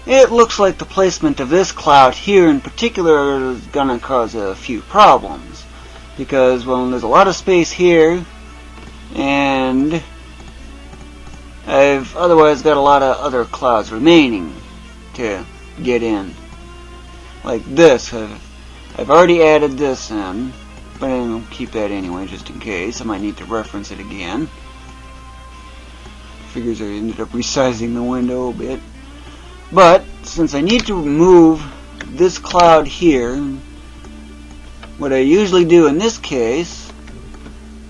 it looks like the placement of this cloud here in particular is going to cause a few problems. Because, well, there's a lot of space here, and I've otherwise got a lot of other clouds remaining to get in. Like this. I've already added this in, but I'll keep that anyway just in case. I might need to reference it again. Figures I ended up resizing the window a bit. But since I need to remove this cloud here, what I usually do in this case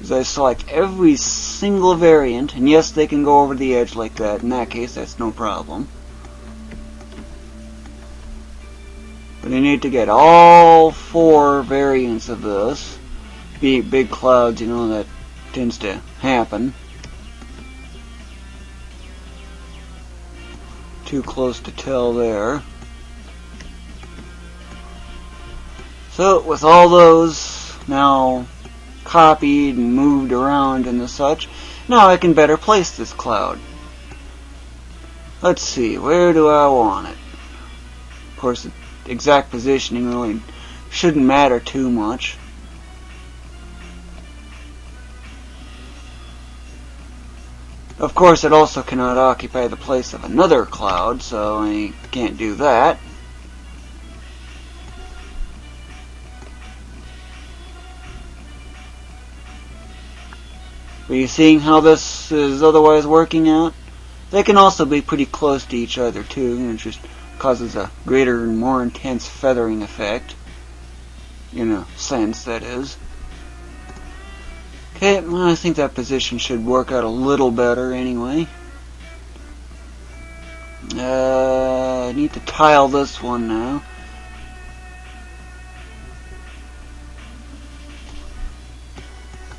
is I select every single variant, and yes, they can go over the edge like that. In that case, that's no problem. But I need to get all 4 variants of this. Big clouds, you know, that tends to happen. Too close to tell there. So with all those now copied and moved around and the such, now I can better place this cloud. Let's see, where do I want it? Of course, the exact positioning really shouldn't matter too much. Of course, it also cannot occupy the place of another cloud, so I can't do that. Are you seeing how this is otherwise working out? They can also be pretty close to each other too, and it just causes a greater and more intense feathering effect. In a sense, that is. Okay, well, I think that position should work out a little better anyway. I need to tile this one now.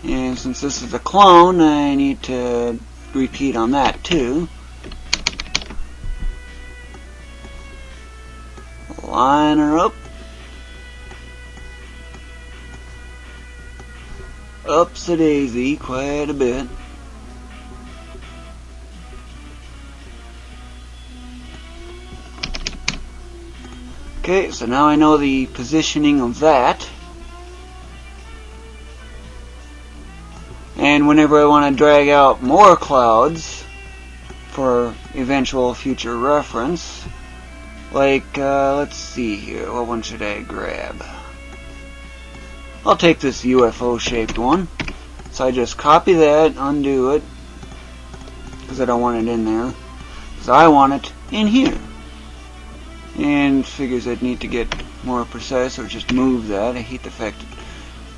And since this is a clone, I need to repeat on that too. Line her up. Ups-a-daisy quite a bit. Okay, so now I know the positioning of that. And whenever I want to drag out more clouds for eventual future reference, like, let's see here, what one should I grab? I'll take this UFO shaped one. So I just copy that, undo it, because I don't want it in there, because I want it in here. And figures I'd need to get more precise, or just move that. I hate the fact that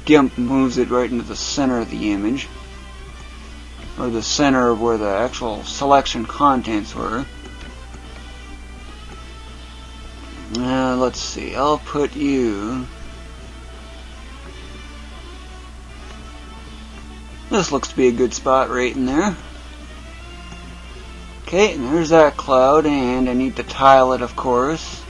GIMP moves it right into the center of the image, or the center of where the actual selection contents were. Let's see, I'll put you... This looks to be a good spot right in there. Okay, and there's that cloud, and I need to tile it, of course.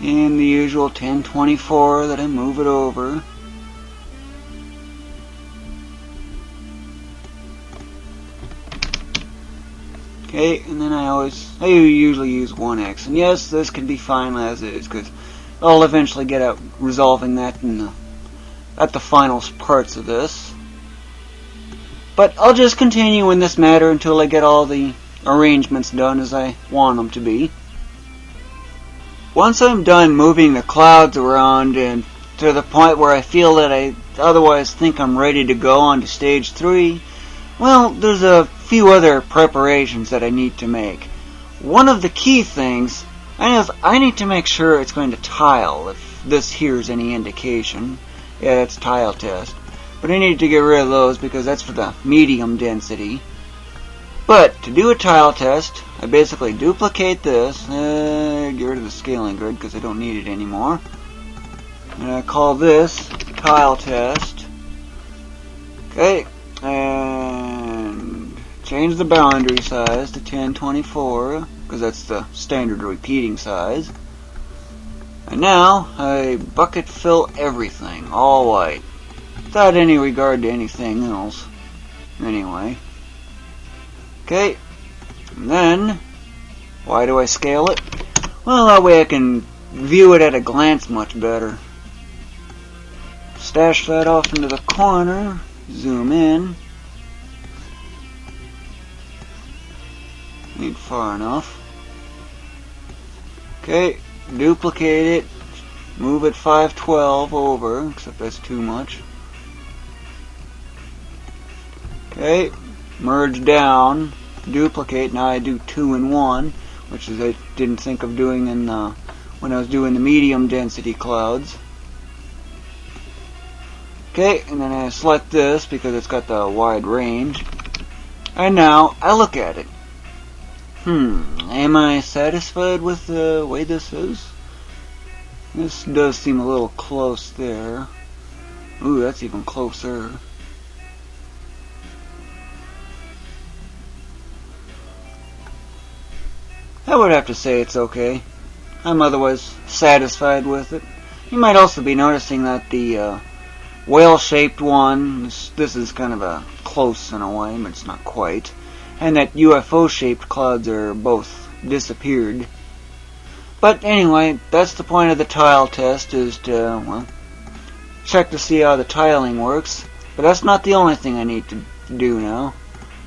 And the usual 1024 that I move it over. Okay, and then I usually use 1x. And yes, this can be fine as is, because I'll eventually get out resolving that at the final parts of this. But I'll just continue in this matter until I get all the arrangements done as I want them to be. Once I'm done moving the clouds around and to the point where I feel that I otherwise think I'm ready to go on to stage 3, well, there's a few other preparations that I need to make. One of the key things is I need to make sure it's going to tile, if this here is any indication. Yeah, that's tile test. But I need to get rid of those because that's for the medium density. But to do a tile test, I basically duplicate this, get rid of the scaling grid because I don't need it anymore. And I call this tile test. Okay, and change the boundary size to 1024 because that's the standard repeating size. And now I bucket fill everything, all white. without any regard to anything else. Anyway. Okay. And then, why do I scale it? Well, that way I can view it at a glance much better. Stash that off into the corner. Zoom in. Ain't far enough. Okay, duplicate it. Move it 512 over, except that's too much. Okay, merge down, duplicate. Now I do 2 and 1, which is I didn't think of doing in when I was doing the medium density clouds. Okay, and then I select this because it's got the wide range. And now I look at it. Am I satisfied with the way this is? This does seem a little close there. Ooh, that's even closer. I would have to say it's okay. I'm otherwise satisfied with it. You might also be noticing that the whale-shaped one, this is kind of a close in a way, but it's not quite. And that UFO-shaped clouds are both disappeared. But anyway, that's the point of the tile test, is to, well, check to see how the tiling works. But that's not the only thing I need to do now.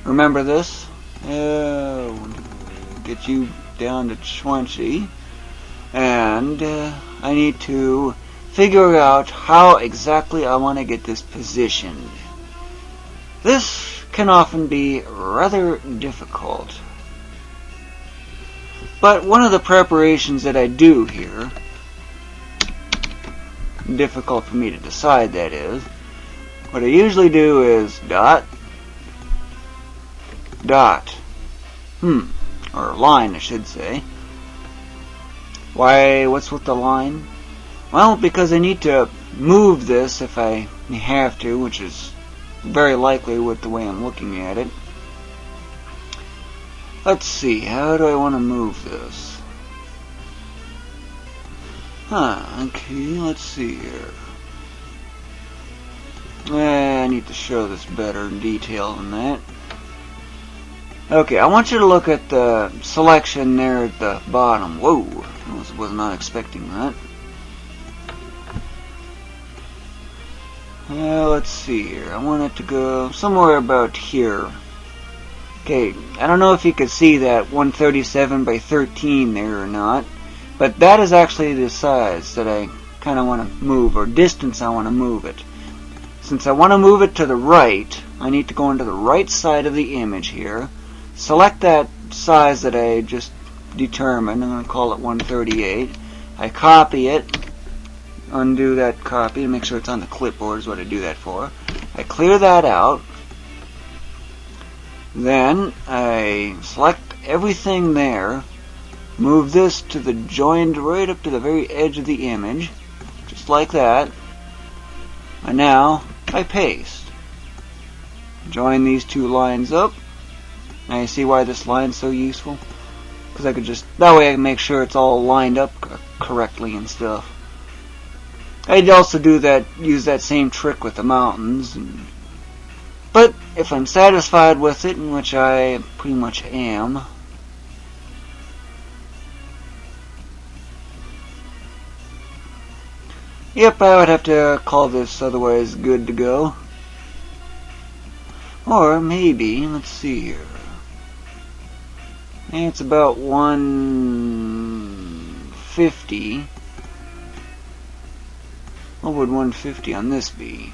Remember this? Get you down to 20. And I need to figure out how exactly I want to get this positioned. This can often be rather difficult. But one of the preparations that I do here, difficult for me to decide that is, what I usually do is dot, dot, or line I should say. Why, what's with the line? Well, because I need to move this if I have to, which is very likely with the way I'm looking at it. Let's see, how do I want to move this? Okay, let's see here. I need to show this better in detail than that. Okay, I want you to look at the selection there at the bottom. Whoa, I was not expecting that. Let's see here. I want it to go somewhere about here. Okay, I don't know if you could see that 137 by 13 there or not, but that is actually the size that I kind of want to move, or distance I want to move it. Since I want to move it to the right, I need to go into the right side of the image here, select that size that I just determined. I'm going to call it 138. I copy it, undo that copy to make sure it's on the clipboard is what I do that for. I clear that out. Then I select everything there, move this to the joined right up to the very edge of the image, just like that. And now I paste. Join these two lines up. Now you see why this line's so useful? Because I could just, that way I can make sure it's all lined up correctly and stuff. I'd also do that, use that same trick with the mountains. But if I'm satisfied with it, in which I pretty much am, yep, I would have to call this otherwise good to go. Or maybe, let's see here. It's about 150. What would 150 on this be?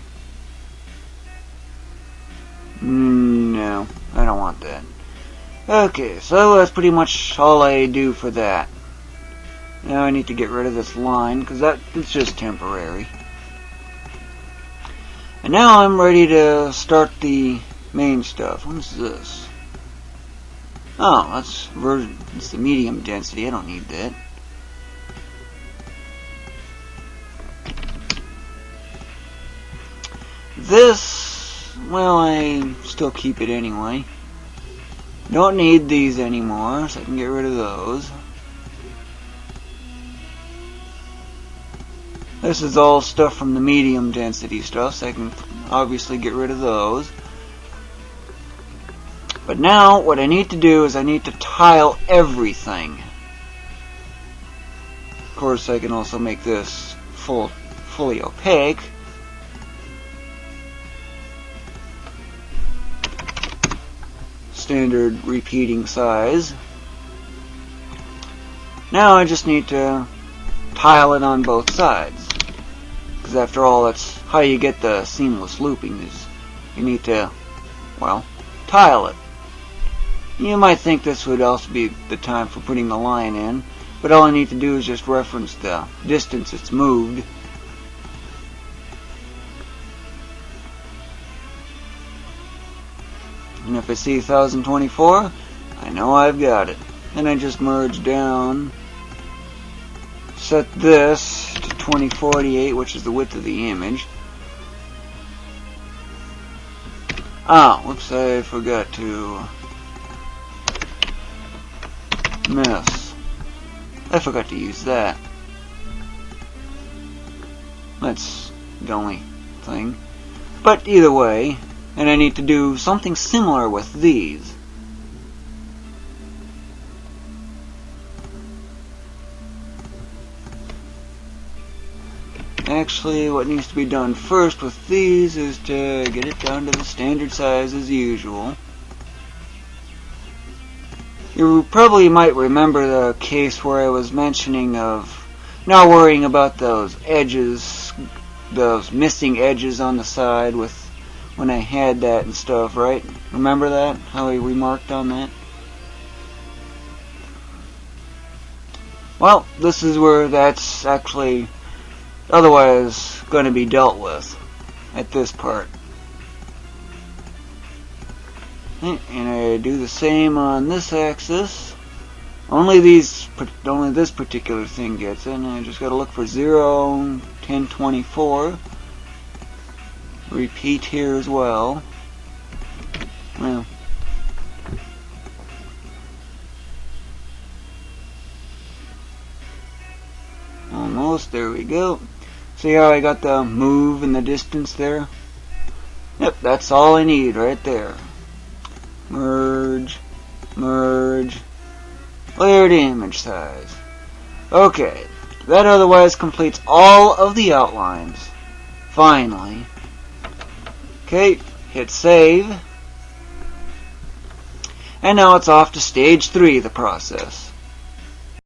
No, I don't want that. Okay, so that's pretty much all I do for that. Now I need to get rid of this line, because it's just temporary. And now I'm ready to start the main stuff. What's this? Oh, it's the medium density. I don't need that. This, well, I still keep it anyway. Don't need these anymore, so I can get rid of those. This is all stuff from the medium density stuff, so I can obviously get rid of those. But now what I need to do is I need to tile everything. Of course, I can also make this fully opaque. Standard repeating size. Now I just need to tile it on both sides, because after all, that's how you get the seamless looping, is you need to, well, tile it. You might think this would also be the time for putting the line in, but all I need to do is just reference the distance it's moved. And if I see 1024, I know I've got it. Then I just merge down, set this to 2048, which is the width of the image. Ah, whoops, I forgot to miss. I forgot to use that. That's the only thing. But either way, and I need to do something similar with these. Actually, what needs to be done first with these is to get it down to the standard size as usual. You probably might remember the case where I was mentioning of not worrying about those edges, those missing edges on the side with when I had that and stuff, right? Remember that? How we remarked on that? Well, this is where that's actually otherwise going to be dealt with at this part. And I do the same on this axis. Only this particular thing gets it, and I just got to look for 0, 1024. Repeat here as well. Well, almost, there we go. See how I got the move and the distance there? Yep, that's all I need right there. Merge, merge, layered image size. Okay, that otherwise completes all of the outlines. Finally. Okay, hit save. And now it's off to stage 3 of the process.